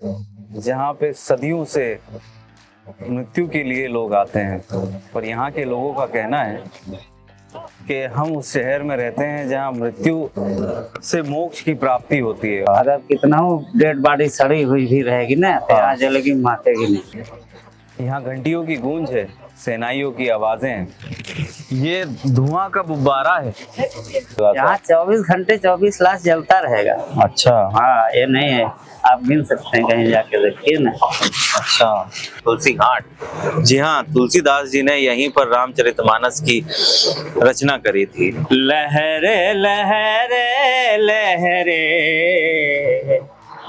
जहाँ पे सदियों से मृत्यु के लिए लोग आते हैं। पर यहाँ के लोगों का कहना है कि हम उस शहर में रहते हैं जहाँ मृत्यु से मोक्ष की प्राप्ति होती है। अगर कितना हो डेड बॉडी सड़ी हुई भी रहेगी ना तो यहाँ जलेगी, मातेगी नहीं। यहाँ घंटियों की गूंज है, सेनाइयों की आवाजें हैं, ये धुआं का गुब्बारा है। यहाँ 24 घंटे 24 लाश जलता रहेगा। अच्छा। हाँ, ये नहीं है, आप गिन सकते हैं, कहीं जाके देखिए ना। अच्छा। तुलसी घाट, जी हाँ, तुलसीदास जी ने यहीं पर रामचरितमानस की रचना करी थी। लहरे लहरे लहरे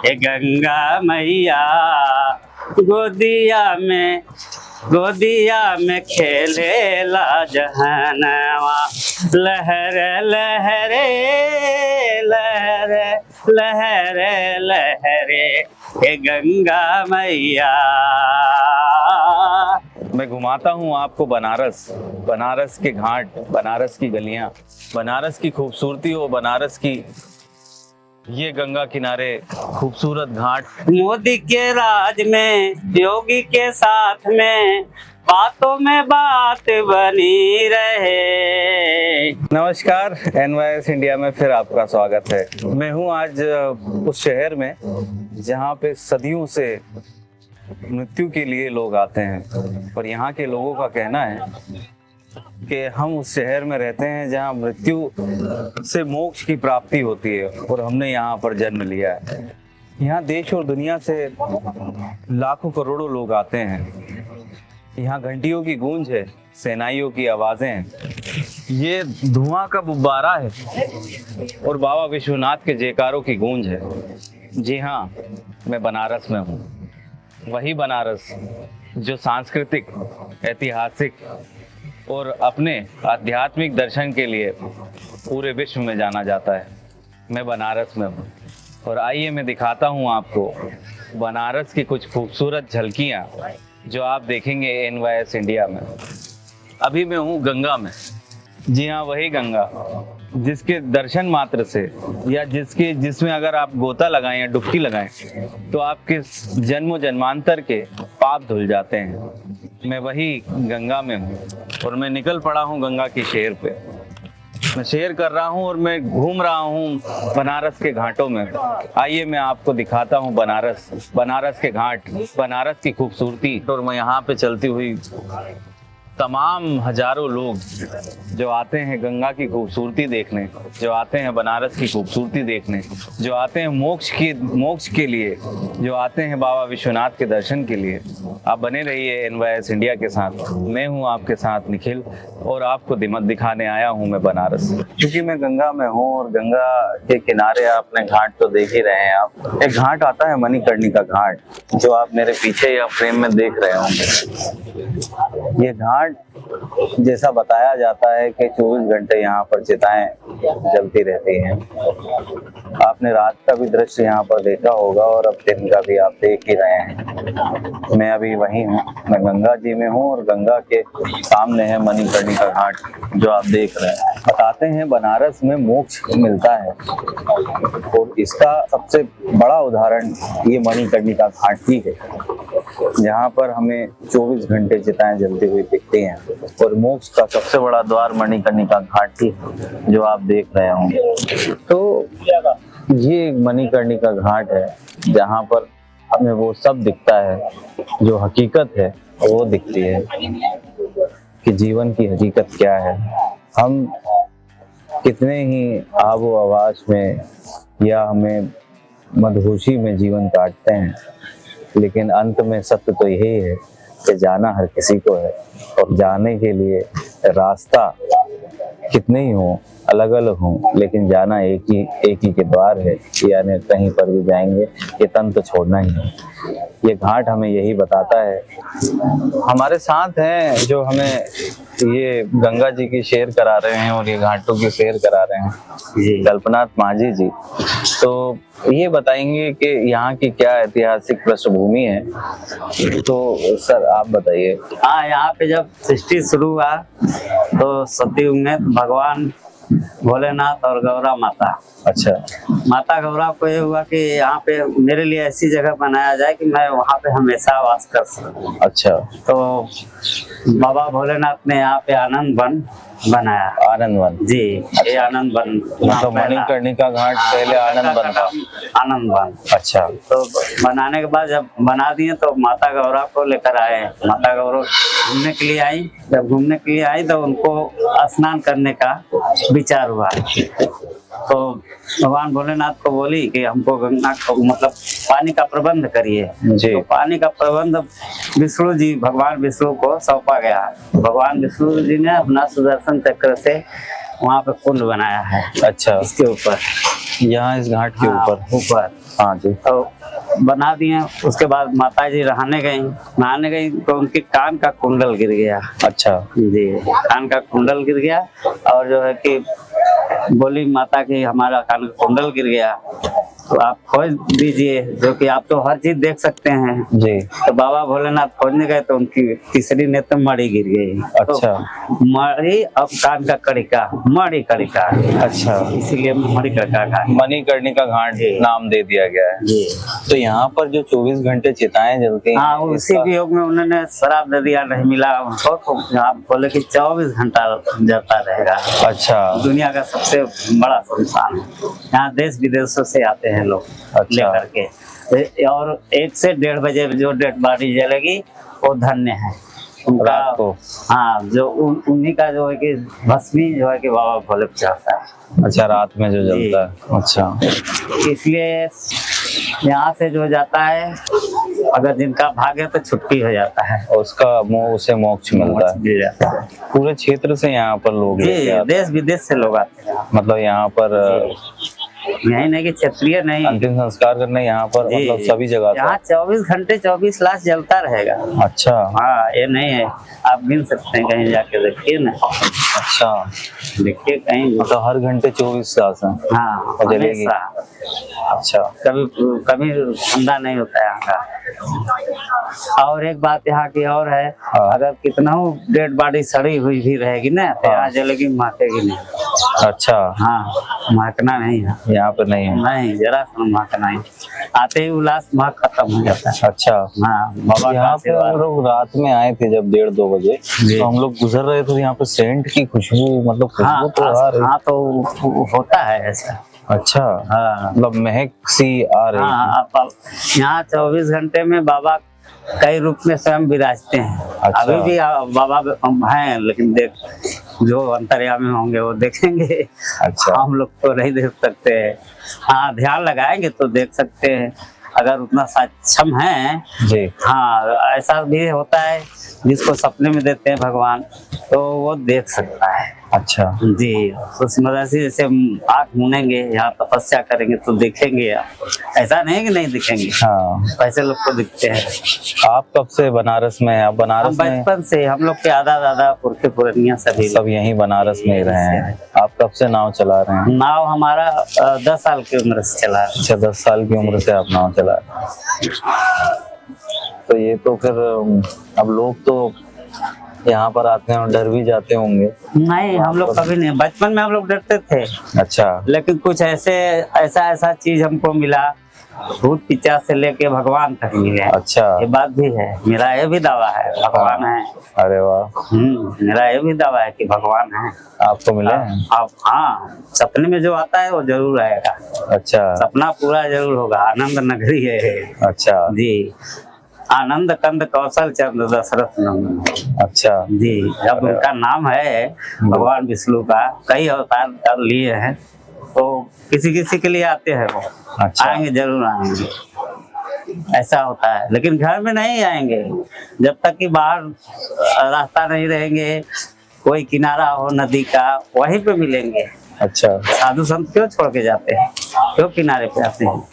ये गंगा मैया, गोदिया में खेले ला जहनवा। लहरे लहरे लहरे लहरे लहरे ये गंगा मैया। मैं घुमाता हूँ आपको बनारस के घाट, बनारस की गलियां, बनारस की खूबसूरती और बनारस की ये गंगा किनारे खूबसूरत घाट। मोदी के राज में योगी के साथ में बातों में बात बनी रहे। नमस्कार, NYS इंडिया में फिर आपका स्वागत है। मैं हूँ आज उस शहर में जहाँ पे सदियों से मृत्यु के लिए लोग आते हैं। पर यहाँ के लोगों का कहना है कि हम उस शहर में रहते हैं जहाँ मृत्यु से मोक्ष की प्राप्ति होती है और हमने यहाँ पर जन्म लिया है। यहाँ देश और दुनिया से लाखों करोड़ों लोग आते हैं। यहाँ घंटियों की गूंज है, सेनाइयों की आवाजें हैं, ये धुआं का गुब्बारा है और बाबा विश्वनाथ के जयकारों की गूंज है। जी हाँ, मैं बनारस में हूँ, वही बनारस जो सांस्कृतिक, ऐतिहासिक और अपने आध्यात्मिक दर्शन के लिए पूरे विश्व में जाना जाता है। मैं बनारस में हूँ और आइए मैं दिखाता हूँ आपको बनारस की कुछ खूबसूरत झलकियाँ जो आप देखेंगे NYS इंडिया में। अभी मैं हूँ गंगा में। जी हाँ, वही गंगा जिसके दर्शन मात्र से या जिसमें अगर आप गोता लगाएं या डुबकी लगाएं तो आपके जन्मों जन्मांतर के पाप धुल जाते हैं। मैं वही गंगा में हूँ और मैं निकल पड़ा हूँ गंगा की शेर पे। मैं शेर कर रहा हूँ और मैं घूम रहा हूँ बनारस के घाटों में। आइए मैं आपको दिखाता हूँ बनारस के घाट, बनारस की खूबसूरती। और मैं यहाँ पे चलती हुई तमाम हजारों लोग जो आते हैं गंगा की खूबसूरती देखने, जो आते हैं बनारस की खूबसूरती देखने, जो आते हैं मोक्ष के लिए, जो आते हैं बाबा विश्वनाथ के दर्शन के लिए। आप बने रहिए NYS इंडिया के साथ। मैं हूं आपके साथ निखिल और आपको दिखाने आया हूं मैं बनारस, क्योंकि मैं गंगा में हूं और गंगा के किनारे आपने घाट तो देख ही रहे हैं। आप एक घाट आता है मणिकर्णिका घाट, जो आप मेरे पीछे या फ्रेम में देख रहे होंगे। ये घाट जैसा बताया जाता है कि 24 घंटे यहाँ पर चिताएं जलती रहती हैं। आपने रात का भी दृश्य यहाँ पर देखा होगा और अब दिन का भी आप देख ही रहे हैं। मैं अभी वहीं हूँ, मैं गंगा जी में हूँ और गंगा के सामने है मणिकर्णिका घाट जो आप देख रहे हैं। बताते हैं बनारस में मोक्ष मिलता है और इसका सबसे बड़ा उदाहरण ये मणिकर्णिका घाट ही है, जहाँ पर हमें 24 घंटे चिताएं जलती हुई दिखती हैं। और मोक्ष का सबसे बड़ा द्वार मणिकर्णिका घाट ही जो आप देख रहे होंगे। तो ये मणिकर्णिका घाट है जहाँ पर हमें वो सब दिखता है जो हकीकत है, वो दिखती है कि जीवन की हकीकत क्या है। हम कितने ही आबो आवास में या हमें मदहोशी में जीवन काटते हैं, लेकिन अंत में सत्य तो यही है कि जाना हर किसी को है और जाने के लिए रास्ता कितने ही हों, अलग अलग हों, लेकिन जाना एक ही के द्वार है। यानी कहीं पर भी जाएंगे ये तन तो छोड़ना ही है। ये घाट हमें यही बताता है। हमारे साथ हैं जो हमें ये गंगा जी की सैर करा रहे हैं और ये घाटों की सैर करा रहे हैं, कल्पनाथ माझी जी। तो ये बताएंगे कि यहाँ की क्या ऐतिहासिक पृष्ठभूमि है। तो सर आप बताइए। हाँ, यहाँ पे जब सृष्टि शुरू हुआ तो सतयुग में भगवान भोलेनाथ और गौरा माता। अच्छा माता गौरा को ये हुआ कि यहाँ पे मेरे लिए ऐसी जगह बनाया जाए कि मैं वहाँ पे हमेशा वास कर सकूं। अच्छा। तो बाबा भोलेनाथ ने यहाँ पे आनंद वन बनाया। आनंद वन जी, ये आनंद वन मतलब मणिकर्णिका घाट पहले आनंद वन था। आनंद वन। अच्छा। तो बनाने के बाद जब बना दिए तो माता गौरा को लेकर आए। माता गौरा घूमने के लिए आई। जब घूमने के लिए आई तो उनको स्नान करने का विचार हुआ। तो भगवान भोलेनाथ को बोली कि हमको गंगा को मतलब पानी का प्रबंध करिए। जी। तो पानी का प्रबंध विष्णु जी, भगवान विष्णु को सौंपा गया। भगवान विष्णु जी ने अपना सुदर्शन चक्र से वहाँ पे कुंड बनाया है। अच्छा। इसके ऊपर, यहाँ इस घाट के ऊपर। हाँ जी। तो बना दिए। उसके बाद माता जी नहाने गई तो उनके कान का कुंडल गिर गया। अच्छा जी, कान का कुंडल गिर गया और जो है कि बोली माता की हमारा कान का कुंडल गिर गया, तो आप खोज दीजिए, जो कि आप तो हर चीज देख सकते हैं। जी। तो बाबा भोलेनाथ खोजने गए तो उनकी तीसरी नेत्र मणि गिर गई। अच्छा। तो मणि अब कान का कड़िका, मणि कड़िका। अच्छा, इसीलिए मणि कड़िका का मणिकर्णिका घाट नाम दे दिया गया है। जी। तो यहाँ पर जो 24 घंटे चिताएं जलती हैं, हाँ, उसी इसका- वियोग में उन्होंने शराब दे दिया, नहीं मिला उनको, तो आप बोले कि 24 घंटा जलता रहेगा। अच्छा। दुनिया का सबसे बड़ा संस्थान है। यहाँ देश विदेशों से आते हैं लोग अच्छा। लेकर के। और 1 से 1:30 बजे जो डेड बॉडी जलेगी वो धन्य है उनका। रात को। हाँ, जो उन्हीं का जो है कि भस्मी जो है कि बाबा भोले पे चढ़ता है। अच्छा, रात में जो जलता है। अच्छा। इसलिए यहाँ से जो जाता है, अगर जिनका भाग्य है तो छुट्टी हो जाता है, उसका उसे मोक्ष मिलता है। मिल जाता है। पूरे क्षेत्र से यहाँ पर लोग लेके जी, आते हैं। देश विदेश से लोग आते हैं। मतलब यहाँ पर यही नहीं कि क्षेत्रीय नहीं, अंतिम संस्कार करने यहाँ पर जी, मतलब सभी जगह से। यहाँ 24 घंटे 24 लाश जलता रहेगा। अच्छा। हाँ, ये नहीं है, आप गिन सकते हैं, कहीं जाके देखिए ना। अच्छा, देखिए कहीं। मतलब हर घंटे 24 लाश हैं। हाँ, जलेगी। हमेशा। अच्छा। कभी कभी ठंडा नहीं होता है यहाँ का। और एक बात यहाँ की और है, हाँ। अगर कितना डेड बॉडी सड़ी हुई भी रहेगी ना तो हाँ। यहाँ जलेगी, महकेगी नहीं। अच्छा, हाँ, महकना नहीं है। यहाँ पर नहीं है। नहीं, जरा सा महकना नहीं, आते ही उल्लास महक खत्म हो जाता है। अच्छा। हाँ, बाबा यहाँ का पे हम लोग रात में आए थे जब 1:30-2 बजे, जी। तो हम लोग गुजर रहे थे, यहाँ पे सेंट की खुशबू, मतलब हाँ, खुशबू तो आ रही। हाँ, तो होता है ऐसा। अच्छा। हाँ, मतलब महक सी आ रही। हाँ, आप यहाँ 24 घंटे में बाबा कई रूप में स्वयं विराजते हैं। अच्छा। अभी भी बाबा हैं, लेकिन देख जो अंतर्यामी होंगे वो देखेंगे। अच्छा। हम लोग तो नहीं देख सकते हैं। हाँ, ध्यान लगाएंगे तो देख सकते हैं, अगर उतना सक्षम है। जी। हाँ, ऐसा भी होता है जिसको सपने में देते हैं भगवान, तो वो देख सकता है। अच्छा। जी, उस मदद से जैसे आँख मूनेंगे, यहाँ तपस्या करेंगे तो देखेंगे आप। ऐसा नहीं कि नहीं दिखेंगे, हाँ। ऐसे लोग को दिखते हैं। आप कब से बनारस में हैं? आप हम बनारस में बचपन से, हम लोग के दादा पुरखे पुरनिया सभी सब यहीं बनारस में ही रहे हैं। आप कब से नाव चला रहे हैं? नाव हमारा 10 साल की उम्र से चला है। अच्छा, 10 साल की उम्र से आप नाव चला रहे हैं। तो ये तो फिर अब लोग तो यहाँ पर आते हैं और डर भी जाते होंगे। नहीं, हम लोग कभी नहीं, बचपन में हम लोग डरते थे, अच्छा। लेकिन कुछ ऐसा चीज हमको मिला, भूत पिचास से लेके भगवान तक मिले। अच्छा। ये बात भी है, मेरा ये भी दावा है, भगवान है। अरे वाह। मेरा ये भी दावा है कि भगवान है। आपको मिले हैं? आप, हाँ, सपने में जो आता है वो जरूर आएगा। अच्छा। सपना पूरा जरूर होगा। आनंद नगरी है। अच्छा जी, आनंद कंद कौशल चंद्र दशरथ नंदन। अच्छा जी, जब उनका नाम है भगवान विष्णु का, कई अवतार कर लिए हैं, तो किसी किसी के लिए आते हैं वो। अच्छा। आएंगे, जरूर आएंगे, ऐसा होता है। लेकिन घर में नहीं आएंगे जब तक कि बाहर रास्ता नहीं रहेंगे, कोई किनारा हो नदी का, वहीं पे मिलेंगे। अच्छा। साधु संत क्यों छोड़ के जाते हैं, क्यों किनारे पे आते हैं,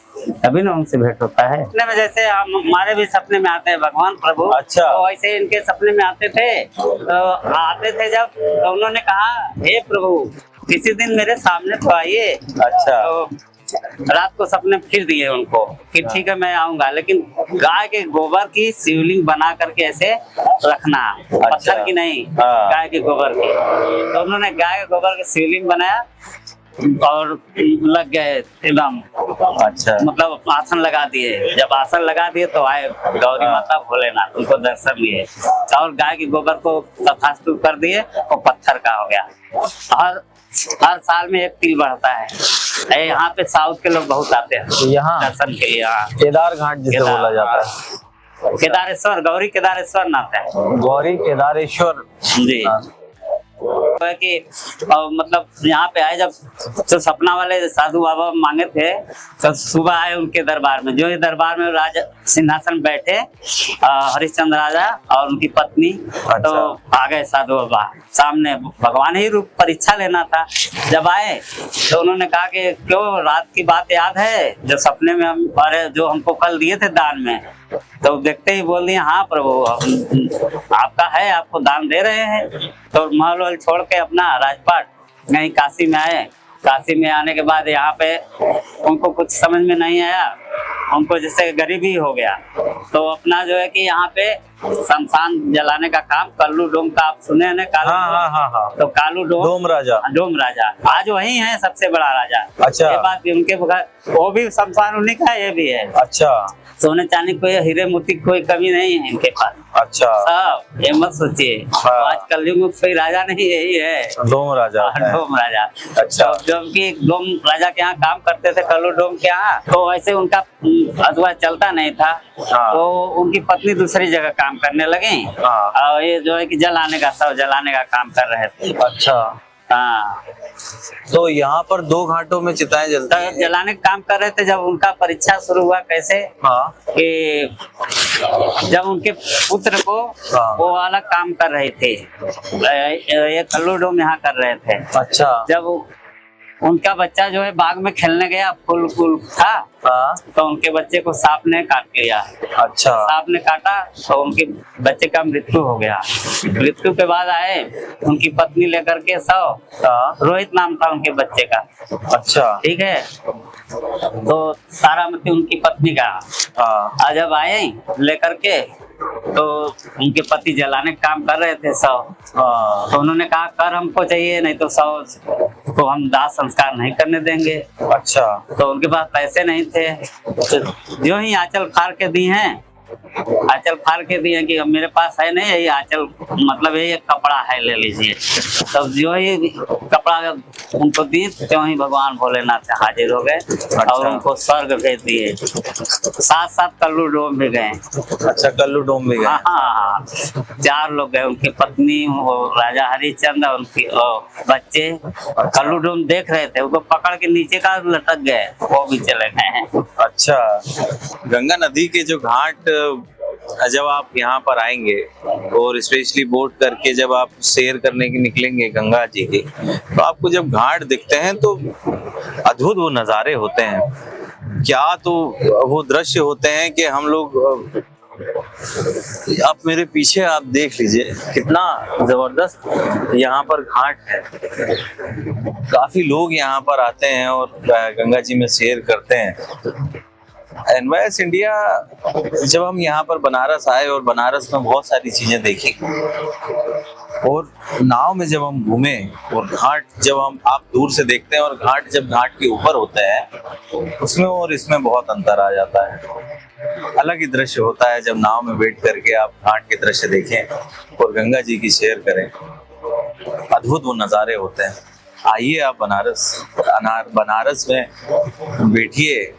तभी ना उनसे भेंट होता है। सपने में जैसे हमारे भी सपने में आते हैं भगवान प्रभु। अच्छा। तो वैसे इनके सपने में आते थे, तो आते थे जब, तो उन्होंने कहा, हे प्रभु किसी दिन मेरे सामने तो आइए। अच्छा। तो रात को सपने में फिर दिए उनको कि ठीक है मैं आऊंगा, लेकिन गाय के गोबर की शिवलिंग बना करके ऐसे रखना, पत्थर की नहीं, हाँ। गाय के गोबर की। तो उन्होंने गाय के गोबर की शिवलिंग बनाया और लग गए एकदम, अच्छा मतलब आसन लगा दिए। जब आसन लगा दिए तो आए गौरी माता भोलेनाथ, उनको दर्शन दिए और गाय के गोबर को तथास्तु कर दिए और पत्थर का हो गया। हर साल में एक तिल बढ़ता है। यहाँ पे साउथ के लोग बहुत आते हैं यहाँ दर्शन के लिए। यहाँ केदार घाट जिसे बोला जाता है, केदारेश्वर, गौरी केदारेश्वर नाथ है गौरी केदारेश्वर जी। है कि मतलब यहाँ पे आए जब तो सपना वाले साधु बाबा मांगे थे, तो सुबह आए उनके दरबार में। जो ये दरबार में राजा सिंहासन बैठे हरिश्चंद्र राजा और उनकी पत्नी, तो आ गए साधु बाबा सामने। भगवान ही रूप परीक्षा लेना था। जब आए तो उन्होंने कहा कि क्यों रात की बात याद है जो सपने में हम अरे जो हमको कल दिए थे दान में? तो देखते ही बोल दिए हाँ प्रभु आपका है, आपको दान दे रहे हैं। तो महल वहल छोड़ के अपना राजपाट यहीं काशी में आए। काशी में आने के बाद यहाँ पे उनको कुछ समझ में नहीं आया, उनको जैसे गरीबी हो गया, तो अपना जो है कि यहाँ पे शमशान जलाने का काम, कल्लू डोम का आप सुने हैं ना? कालू हाँ। तो कालू डोम राजा आज वही है सबसे बड़ा राजा। अच्छा। ये बात भी उनके वो भी शमशान उन्हीं का, ये भी है। अच्छा सोने चांदी कोई हीरे मोती कोई कमी नहीं है इनके पास। अच्छा सब ये मत सोचिए। हाँ। आज कलयुग में कोई राजा नहीं, यही है डोम राजा है। डोम राजा। अच्छा। जबकि डोम राजा के यहाँ काम करते थे कल्लू डोम के यहाँ, तो ऐसे उनका अथवा चलता नहीं था। हाँ। तो उनकी पत्नी दूसरी जगह काम करने लगी हाँ। और ये जो है कि जलाने का काम कर रहे थे। अच्छा। हाँ, तो यहाँ पर 2 घाटों में चिताएं जलती तो हैं। जलाने का काम कर रहे थे। जब उनका परीक्षा शुरू हुआ कैसे हाँ कि जब उनके पुत्र को हाँ। वो वाला काम कर रहे थे, ये कल्लू डोम यहाँ कर रहे थे। अच्छा। जब उनका बच्चा जो है बाग में खेलने गया, फूल था, हाँ। तो उनके बच्चे को सांप ने काट लिया। अच्छा। सांप ने काटा तो उनके बच्चे का मृत्यु हो गया। मृत्यु के बाद आए उनकी पत्नी लेकर के हाँ। रोहित नाम था उनके बच्चे का। अच्छा। ठीक है, तो तारामती उनकी पत्नी का। हाँ। आज जब आए लेकर के तो उनके पति जलाने का काम कर रहे थे शव। हाँ। तो उन्होंने कहा कर हमको चाहिए, नहीं तो शव को हम दाह संस्कार नहीं करने देंगे। अच्छा। तो उनके पास पैसे नहीं थे, तो जो ही आंचल फाड़ के दी हैं, आंचल फाड़ के दिए कि मेरे पास है नहीं, यही आंचल मतलब यही एक कपड़ा है, ले लीजिए। तब जो ही कपड़ा उनको दी, त्यों ही भगवान भोलेनाथ हाजिर हो गए और उनको स्वर्ग भेज दिए। साथ साथ कल्लू डोम भी गए। अच्छा, कल्लू डोम भी गए। हाँ, 4 लोग गए, उनकी पत्नी, वो राजा हरिश्चंद्र, उनकी बच्चे। कल्लू डोम देख रहे थे, उनको पकड़ के नीचे का लटक गए, वो भी चले गए हैं। अच्छा, गंगा नदी के जो घाट जब आप यहाँ पर आएंगे और स्पेशली बोट करके जब आप सैर करने की निकलेंगे गंगा जी की, तो आपको जब घाट दिखते हैं तो अद्भुत वो नज़ारे होते हैं। क्या तो वो दृश्य होते हैं कि हम लोग, आप मेरे पीछे आप देख लीजिए कितना जबरदस्त यहाँ पर घाट है। काफी लोग यहाँ पर आते हैं और गंगा जी में सैर करते हैं। NYS इंडिया, जब हम यहाँ पर बनारस आए और बनारस में बहुत सारी चीजें देखी और नाव में जब हम घूमे और घाट जब आप दूर से देखते हैं और घाट जब घाट के ऊपर होते हैं, उसमें और इसमें बहुत अंतर आ जाता है। अलग ही दृश्य होता है जब नाव में बैठ करके आप घाट के दृश्य देखें और गंगा जी की सैर करें। अद्भुत वो नज़ारे होते हैं। आइए आप बनारस में बैठिए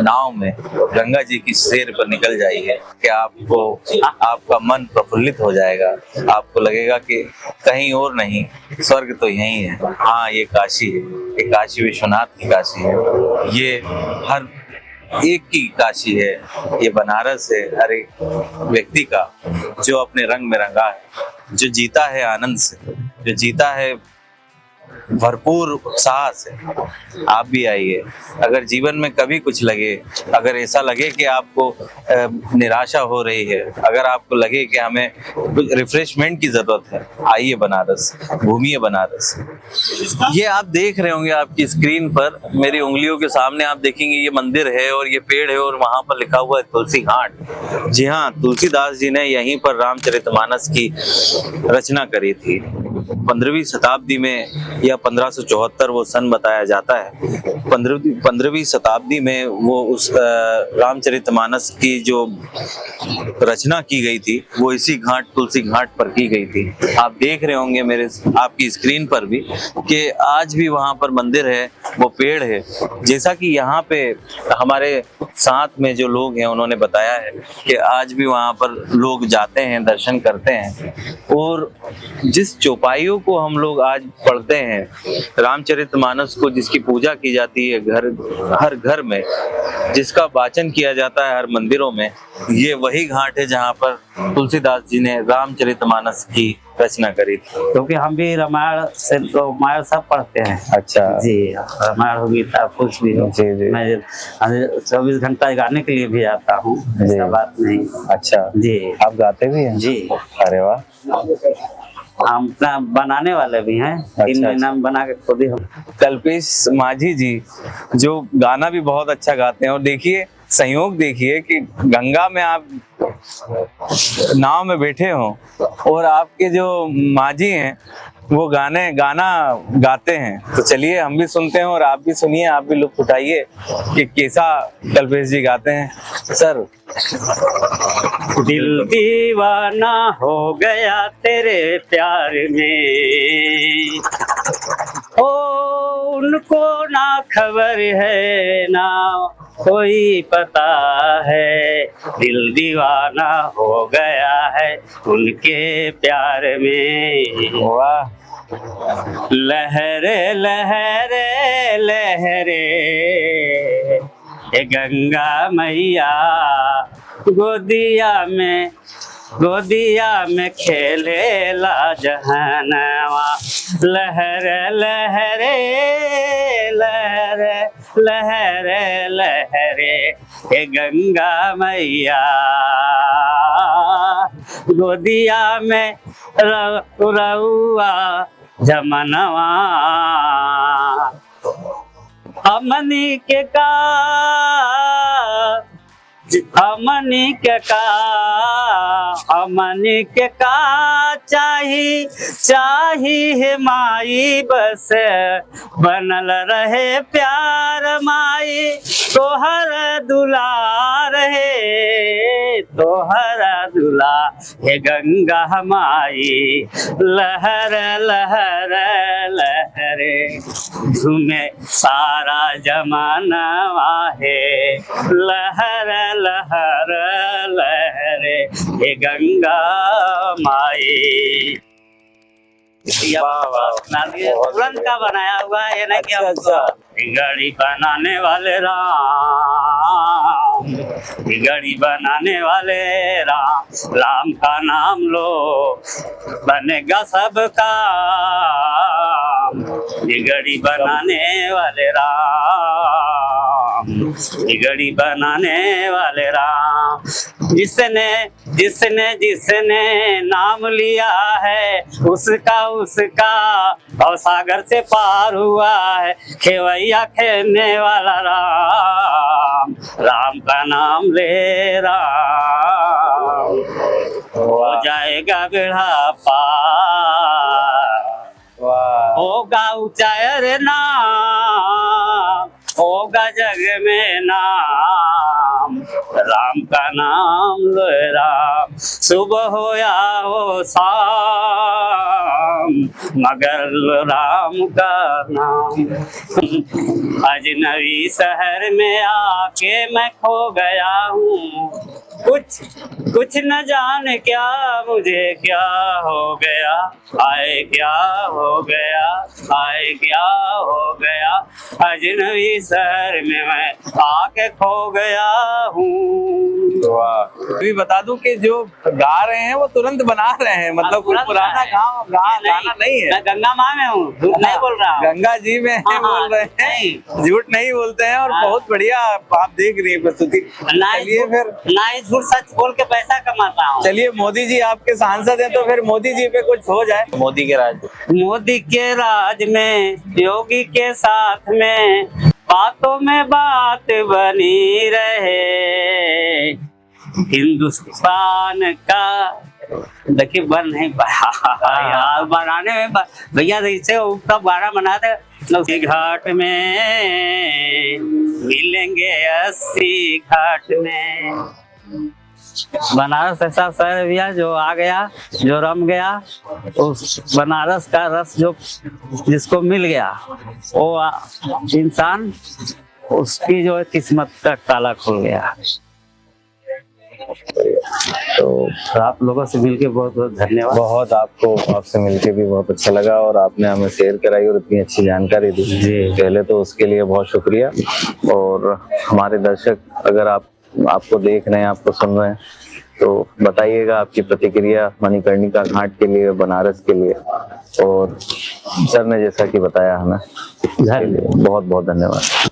नाव में, गंगा जी की सैर पर निकल जाइए कि आपका मन प्रफुल्लित हो जाएगा। आपको लगेगा कि कहीं और नहीं, स्वर्ग तो यही है। हाँ, ये काशी है, ये काशी विश्वनाथ की काशी है, ये हर एक की काशी है, ये बनारस है हर एक व्यक्ति का जो अपने रंग में रंगा है, जो जीता है आनंद से, जो जीता है भरपूर उत्साह से आप भी आइए। अगर जीवन में कभी कुछ लगे, अगर ऐसा लगे कि आपको निराशा हो रही है, अगर आपको लगे कि हमें कुछ रिफ्रेशमेंट की जरूरत है, आइए बनारस, घूमिए बनारस। ये आप देख रहे होंगे आपकी स्क्रीन पर, मेरी उंगलियों के सामने आप देखेंगे ये मंदिर है और ये पेड़ है और वहां पर लिखा हुआ है तुलसी घाट। जी हाँ, तुलसीदास जी ने यहीं पर रामचरितमानस की रचना करी थी 15वीं शताब्दी में, या 1574 वो सन बताया जाता है। 15वीं शताब्दी में वो उस रामचरितमानस की जो रचना की गई थी वो इसी घाट, तुलसी घाट पर की गई थी। आप देख रहे होंगे मेरे आपकी स्क्रीन पर भी कि आज भी वहां पर मंदिर है, वो पेड़ है। जैसा कि यहाँ पे हमारे साथ में जो लोग हैं उन्होंने बताया है कि आज भी वहां पर लोग जाते हैं, दर्शन करते हैं। और जिस चौपाइयों को हम लोग आज पढ़ते हैं, रामचरितमानस को जिसकी पूजा की जाती है हर घर में, जिसका वाचन किया जाता है हर मंदिरों में, ये वही घाट है जहाँ पर तुलसीदास जी ने रामचरितमानस की रचना करी थी। क्योंकि हम भी रामायण से तो रामायण सब पढ़ते हैं। अच्छा जी, रामायण हो, गीता, कुछ भी हो। जी जी। मैं 24 घंटा गाने के लिए भी आता हूँ, ऐसा बात नहीं। अच्छा जी, आप गाते भी हैं? जी, अरे वाह। हम अपना बनाने वाले भी हैं। 3 महीना में बना के खुद ही हम। कल्पेश माझी जी जो गाना भी बहुत अच्छा गाते हैं, और देखिए संयोग देखिए कि गंगा में आप नाव में बैठे हो और आपके जो माझी हैं वो गाना गाते हैं। तो चलिए हम भी सुनते हैं और आप भी सुनिए, आप भी लुत्फ उठाइए कि कैसा कल्पेश जी गाते हैं। सर। दिल दीवाना हो गया तेरे प्यार में, ओ उनको ना खबर है ना कोई पता है, दिल दीवाना हो गया है उनके प्यार में। वाह। लहरे लहरे लहरे ये गंगा मैया गोदिया में खेले ला जहनवा। लहरे लहरे लहरे लहरे लहरे ये गंगा मैया गोदिया में रउआ जमनवा। हमनी के का चाहिए माई, बस बनल रहे प्यार माई, तोहर दुलार है तोहर दुला हे गंगा माई। लहर लहर लहरे झूमे सारा जमाना है, लहर लहर लहरे हे गंगा माई। तुरंत का बनाया हुआ है, ये नहीं कि अच्छा। गाड़ी बनाने वाले राम, गाड़ी बनाने वाले राम, राम का नाम लो बनेगा सबका। गाड़ी बनाने वाले राम, गाड़ी बनाने वाले राम, जिसने नाम लिया है उसका और सागर से पार हुआ है, खेवैया खेलने वाला राम, राम का नाम ले राम, हो जाएगा बेड़ा पार, होगा ऊंचाई रे नाम, होगा जग में नाम, राम का नाम लो राम। सुबह हो या हो शाम मगर लो राम का नाम। अजनबी शहर में आके मैं खो गया हूँ, कुछ न जाने क्या मुझे क्या हो गया, आए क्या हो गया, आए क्या हो गया। अजनबी शहर में मैं आके खो गया हूँ। अभी बता दूं कि जो गा रहे हैं वो तुरंत बना रहे हैं, मतलब कोई तुरंत पुराना गाना नहीं है। मैं गंगा माँ में हूँ, झूठ नहीं बोल रहा हूँ। गंगा जी में हाँ, बोल रहे हैं, झूठ नहीं बोलते हैं। और बहुत बढ़िया आप देख रही है प्रस्तुति। चलिए फिर, ना ही झूठ सच बोल के पैसा कमाता हूँ। चलिए मोदी जी आपके सांसद हैं तो फिर मोदी जी पे कुछ हो जाए। मोदी के राज मोदी के राज में, योगी के साथ में, बातों में बात बनी रहे। हिंदुस्तान का देखिए बन नहीं पाया यार, बनाने में भैया इसे उसका बारह बनाते उसी घाट में मिलेंगे 80 घाट में। बनारस ऐसा शहर है भैया जो आ गया, जो रम गया, उस बनारस का रस जो जिसको मिल गया वो इंसान, उसकी जो है किस्मत का ताला खुल गया। तो आप लोगों से मिलके बहुत बहुत धन्यवाद। बहुत आपसे मिलके भी बहुत अच्छा लगा और आपने हमें शेयर कराई और इतनी अच्छी जानकारी दी जी। पहले तो उसके लिए बहुत शुक्रिया। और हमारे दर्शक अगर आपको देख रहे हैं, आपको सुन रहे हैं तो बताइएगा आपकी प्रतिक्रिया मणिकर्णिका घाट के लिए, बनारस के लिए। और सर ने जैसा कि बताया हमें, बहुत बहुत धन्यवाद।